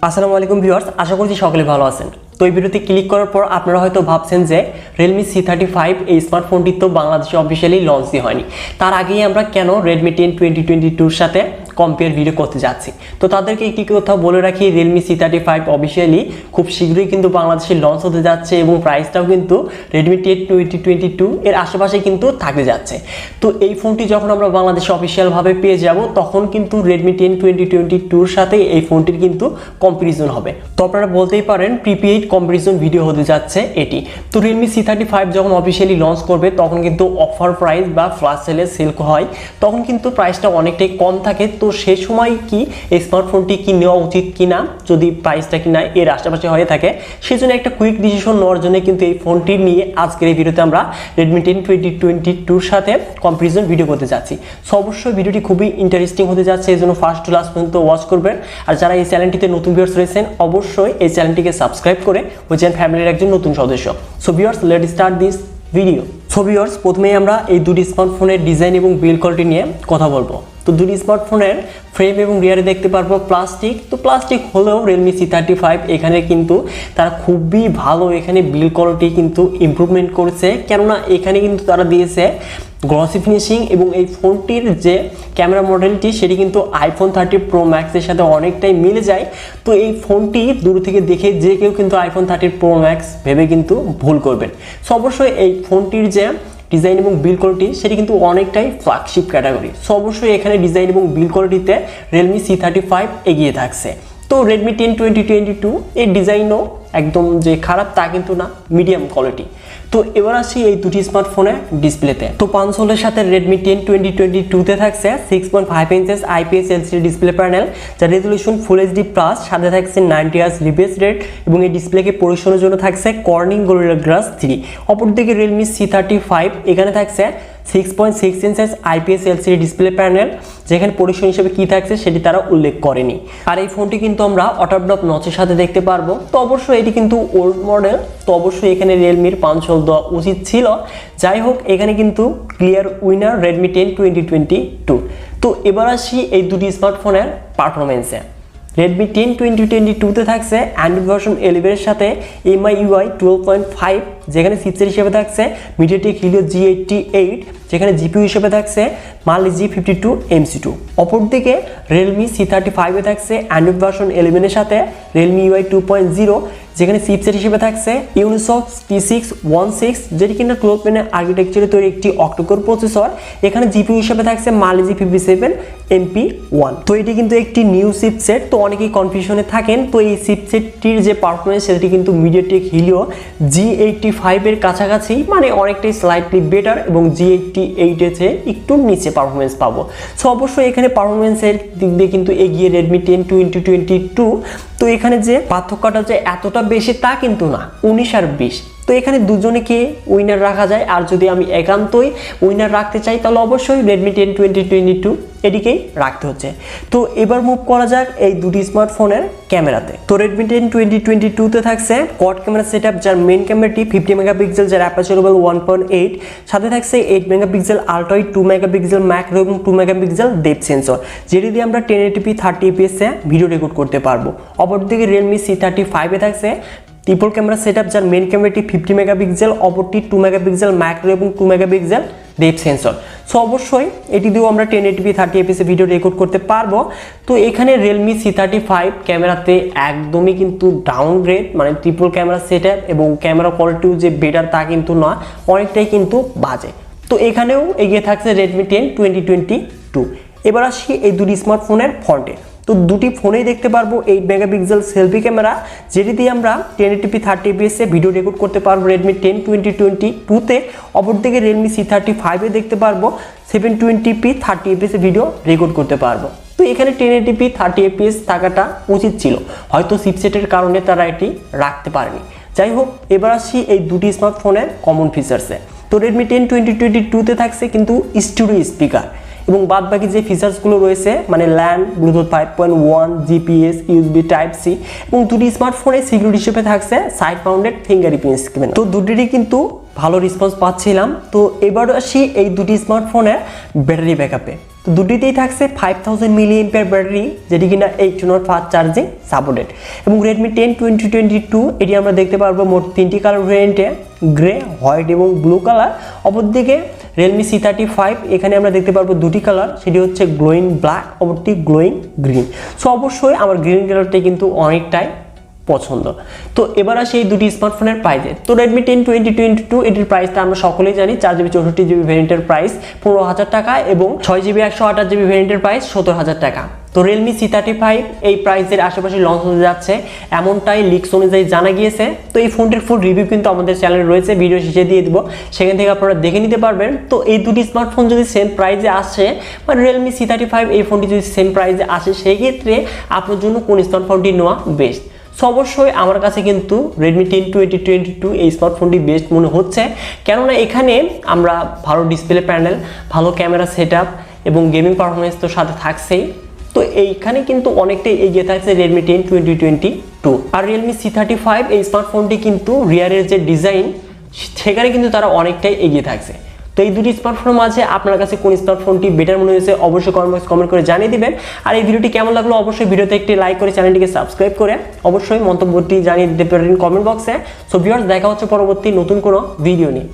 আসসালামু আলাইকুম ভিউয়ার্স, আশা করছি সকলে ভালো আছেন। তো এই ভিডিওতে ক্লিক করার পর আপনারা হয়তো ভাবছেন যে Realme C35 এই স্মার্টফোনটি তো বাংলাদেশে অফিসিয়ালি লঞ্চই হয়নি, তার আগেই আমরা কেন Redmi 10 2022 এর সাথে কম্পেয়ার ভিডিও করতে যাচ্ছি। তো তাদেরকে একটি কথা বলে রাখি, Realme C35 অফিসিয়ালি খুব শীঘ্রই কিন্তু বাংলাদেশে লঞ্চ হতে যাচ্ছে এবং প্রাইসটাও কিন্তু Redmi 10 2022 এর আশেপাশে কিন্তু থাকতে যাচ্ছে। তো এই ফোনটি যখন আমরা বাংলাদেশে অফিসিয়ালভাবে পেয়ে যাব তখন কিন্তু Redmi 10 2022 এর সাথে এই ফোনটির কিন্তু কম্পারিজন হবে। তো আপনারা বলতেই পারেন প্রিপেইড কম্পারিজন ভিডিও হতে যাচ্ছে এটি। তো Realme C35 যখন অফিসিয়ালি লঞ্চ করবে তখন কিন্তু অফার প্রাইস বা ফ্ল্যাশ সেলে সেল হয়, তখন কিন্তু প্রাইসটা অনেকটাই কম থাকে। তো সেই সময় কি এই স্মার্টফোনটি কি নেওয়া উচিত কিনা, যদি প্রাইসটা কিনা এর আশেপাশে হয়ে থাকে, সেজন্য একটা কুইক ডিসিশন নেওয়ার জন্য কিন্তু এই ফোনটি নিয়ে আজকের এই ভিডিওতে আমরা Redmi 10 2022 এর সাথে কম্পারিজন ভিডিও করতে যাচ্ছি। সো অবশ্যই ভিডিওটি খুবই ইন্টারেস্টিং হতে যাচ্ছে, এই জন্য ফার্স্ট টু লাস্ট পর্যন্ত ওয়াচ করবেন। আর যারা এই চ্যানেলটিতে নতুন ভিউয়ার্স রয়েছেন অবশ্যই এই চ্যানেলটিকে সাবস্ক্রাইব করে হয়েছেন ফ্যামিলির একজন নতুন সদস্য। So viewers, let's start this video. So viewers, প্রথমেই আমরা এই দুটি স্মার্টফোনের ডিজাইন এবং বিল্ড কোয়ালিটি নিয়ে কথা বলবো। তো দুটি স্মার্টফোনের ফ্রেম এবং রিয়ারে দেখতে পারবো প্লাস্টিক। তো প্লাস্টিক হলেও Realme C35 এখানে কিন্তু তারা খুবই ভালো এখানে বিল্ড কোয়ালিটি কিন্তু ইমপ্রুভমেন্ট করেছে, কেননা এখানে কিন্তু তারা দিয়েছে গ্লসি ফিনিশিং এবং এই ফোনটির যে ক্যামেরা মডেলটি সেটি কিন্তু iPhone 30 Pro Max এর সাথে অনেকটাই মিলে যায়। তো এই ফোনটি দূর থেকে দেখে যে কেউ কিন্তু iPhone 30 Pro Max ভেবে কিন্তু ভুল করবেন। সো অবশ্যই এই ফোনটির যে ডিজাইন এবং বিল্ড কোয়ালিটি সেটি কিন্তু অনেকটাই ফ্ল্যাগশিপ ক্যাটাগরি। সো অবশ্যই এখানে ডিজাইন এবং বিল্ড কোয়ালিটিতে Realme C35 এগিয়ে থাকছে। তো Redmi 10 2022 এর ডিজাইনও একদম যে খারাপ তা কিন্তু না, মিডিয়াম কোয়ালিটি। তো এবার আসি এই দুটি স্মার্টফোনের ডিসপ্লেতে। তো কনসোলের সাথে Redmi 10 2022 তে থাকছে 6.5 inches IPS LCD display panel, যার রেজলিউশন ফুল HD প্লাস, সাথে থাকছে 90 Hz রিফ্রেশ রেট এবং এই ডিসপ্লেকে পরিবেশনের জন্য থাকছে কর্নিং গোরিলা গ্লাস 3। অপরদিকে Realme C35 এখানে থাকছে 6.6 inches IPS LCD display panel, যেখানে পরিবেশন হিসেবে কি থাকছে সেটি তারা উল্লেখ করেনি। আর এই ফোনটি কিন্তু আমরা অটোডপ নচের সাথে দেখতে পারবো। তো অবশ্যই এটি কিন্তু ওল্ড মডেল, তো অবশ্যই এখানে রিয়েলমির পাঞ্চ হোল দেওয়া উচিত ছিল। যাই হোক, এখানে কিন্তু ক্লিয়ার উইনার Redmi 10 2022। তো এবার আসি এই দুটি স্মার্টফোনের পারফরমেন্সে। Redmi 10 2022 তে থাকছে অ্যান্ড্রয়েড ভার্সন 11 এর সাথে MIUI 12.5, যেখানে চিপসেট হিসেবে থাকছে MediaTek Helio G88, যেখানে জিপিইউ হিসেবে থাকছে Mali G52 MC2। অপরদিকে Realme C35 এ থাকছে অ্যান্ড্রয়েড ভার্সন 11 এর সাথে Realme UI 2.0, যেখানে চিপসেট হিসেবে থাকছে Unisoc T616, যেটি কিনা 12 পিনের আর্কিটেকচারে তৈরি একটি অক্টোকোর প্রসেসর। এখানে জিপিইউ হিসেবে থাকছে Mali G57 MP1। তো এটি কিন্তু একটি নিউ চিপসেট, তো অনেকেই কনফিউশনে থাকেন। তো এই চিপসেটটির যে পারফরমেন্স সেটি কিন্তু MediaTek Helio G85 এর কাছাকাছি, মানে অনেকটাই স্লাইটলি বেটার, এবং G88 এর চেয়ে একটু নিচে পারফরমেন্স পাবো। সো অবশ্যই এখানে পারফরমেন্সের দিক দিয়ে কিন্তু এগিয়ে Redmi 10 2022। তো এখানে যে পার্থক্যটা যে এতটা বেশি তা কিন্তু না, 19 আর 20। তো এখানে দুজনেকে উইনার রাখা যায়, আর যদি আমি একান্তই উইনার রাখতে চাই তাহলে অবশ্যই Redmi 10 2022 এটিকেই রাখতে হচ্ছে। তো এবার মুভ করা যাক এই দুটি স্মার্টফোনের ক্যামেরাতে। তো Redmi 10 2022 তে থাকছে কোয়াড ক্যামেরা সেটআপ, যার মেইন ক্যামেরাটি 50 মেগাপিক্সেল, যার অ্যাপারচার লেভেল 1.8, সাথে থাকছে 8 megapixel ultra wide, 2 megapixel macro এবং 2 মেগাপিক্সেল ডেপথ সেন্সর, যেটি দিয়ে আমরা 1080p 30 fps এ ভিডিও রেকর্ড করতে পারবো। অপরদিকে Realme C35 এ থাকছে ট্রিপল ক্যামেরা সেটআপ, যার মেইন ক্যামেরাটি 50 মেগাপিক্সেল, অপরটি 2 মেগাপিক্সেল ম্যাক্রো এবং 2 মেগাপিক্সেল ডেপথ সেন্সর। সো অবশ্যই এটি দিয়েও আমরা 1080p 30 fps এ ভিডিও রেকর্ড করতে পারবো। তো এখানে Realme C35 ক্যামেরাতে একদমই কিন্তু ডাউনগ্রেড, মানে ট্রিপল ক্যামেরা সেটআপ এবং ক্যামেরা কোয়ালিটিও যে বেটার তা কিন্তু নয়, অনেকটাই কিন্তু বাজে। তো এখানেও এগিয়ে থাকছে Redmi 10 2022। এবার আসি এই দুটি স্মার্টফোনের ফ্রন্টে। তো দুটি ফোনেই দেখতে পারবো 8 মেগাপিক্সেল সেলফি ক্যামেরা, যেটি দিয়ে আমরা 1080p 30 fps এ ভিডিও রেকর্ড করতে পারবো Redmi 10 2022 তে। অপরদিকে Realme C35 এ দেখতে পারবো 720p 30 fps এ ভিডিও রেকর্ড করতে পারবো। তো এখানে 1080p 30 fps থাকাটা উচিত ছিল, হয়তো চিপসেটের কারণে তারা এটি রাখতে পারেনি। যাই হোক, এবার আসি এই দুটি স্মার্টফোনের কমন ফিচার্সে। তো Redmi 10 2022 তে থাকছে কিন্তু স্টুডিও স্পিকার, এবং বাদ বাকি যে ফিচার্সগুলো রয়েছে মানে LAN, Bluetooth 5.1, GPS, USB type C, এবং দুটি স্মার্টফোনে সিকিউরিটি হিসেবে থাকছে সাইড মাউন্টেড ফিঙ্গারপ্রিন্ট স্ক্রিন। তো দুটিরই কিন্তু ভালো রেসপন্স পাচ্ছিলাম। তো এবার আসি এই দুটি স্মার্টফোনের ব্যাটারি ব্যাকআপে। তো দুটিতেই থাকছে 5000 mAh ব্যাটারি, যেটি কিনা 8 to ফাস্ট চার্জিং সাপোর্টেড। এবং Redmi 10 2022 এটি আমরা দেখতে পারবো মোট 3টি কালার ভেরিয়েন্টে, গ্রে, হোয়াইট এবং ব্লু কালার। অপরদিকে Realme C35 এখানে আমরা দেখতে পারবো দুটি কালার, সেটি হচ্ছে গ্লোয়িং ব্ল্যাক, অপরটি গ্লোয়িং গ্রিন। সো অবশ্যই আমার গ্রিন কালারটাই কিন্তু অনেকটাই পছন্দ। তো এবার আসি এই দুটি স্মার্টফোনের প্রাইসে। তো Redmi 10 2022 এটির প্রাইসটা আমরা সকলেই জানি, 4GB 64GB ভেরিয়েন্টের প্রাইস 15,000 টাকা এবং 6GB 128GB ভেরিয়েন্টের প্রাইস 17,000 টাকা। তো Realme C35 এই প্রাইসের আশেপাশে লঞ্চ হতে যাচ্ছে এমনটাই লিকস অনুযায়ী জানা গিয়েছে। তো এই ফোনটির ফুল রিভিউ কিন্তু আমাদের চ্যানেলে রয়েছে, ভিডিও শেষে দিয়ে দিব, সেখান থেকে আপনারা দেখে নিতে পারবেন। তো এই দুটি স্মার্টফোন যদি সেম প্রাইসে আসে বা Realme C35 এই ফোনটি যদি সেম প্রাইসে আসে, সেই ক্ষেত্রে আপনার জন্য কোন স্মার্টফোনটি নেওয়া বেস্ট? সো অবশ্যই আমার কাছে কিন্তু Redmi 10 2022 এই স্মার্টফোনটি বেস্ট মনে হচ্ছে, কেননা এখানে আমরা ভালো ডিসপ্লে প্যানেল, ভালো ক্যামেরা সেটআপ এবং গেমিং পারফরমেন্স তো সাথে থাকছেই। তো এইখানে কিন্তু অনেকটাই এগিয়ে থাকছে Redmi 10 2022। আর Realme C35 এই স্মার্টফোনটি কিন্তু রিয়ারের যে ডিজাইন, সেখানে কিন্তু তারা অনেকটাই এগিয়ে থাকছে। তো এই দুটি স্মার্টফোনের মাঝে আপনার কাছে কোন স্মার্টফোনটি বেটার মনে হয়েছে অবশ্যই কমেন্ট করে জানিয়ে দিবেন। আর এই ভিডিওটি কেমন লাগলো অবশ্যই ভিডিওতে একটি লাইক করে চ্যানেলটিকে সাবস্ক্রাইব করে অবশ্যই মন্তব্যটি জানিয়ে দিতে পারেন কমেন্ট বক্সে। সো ভিউয়ার্স, দেখা হচ্ছে পরবর্তী নতুন কোনো ভিডিও নিয়ে।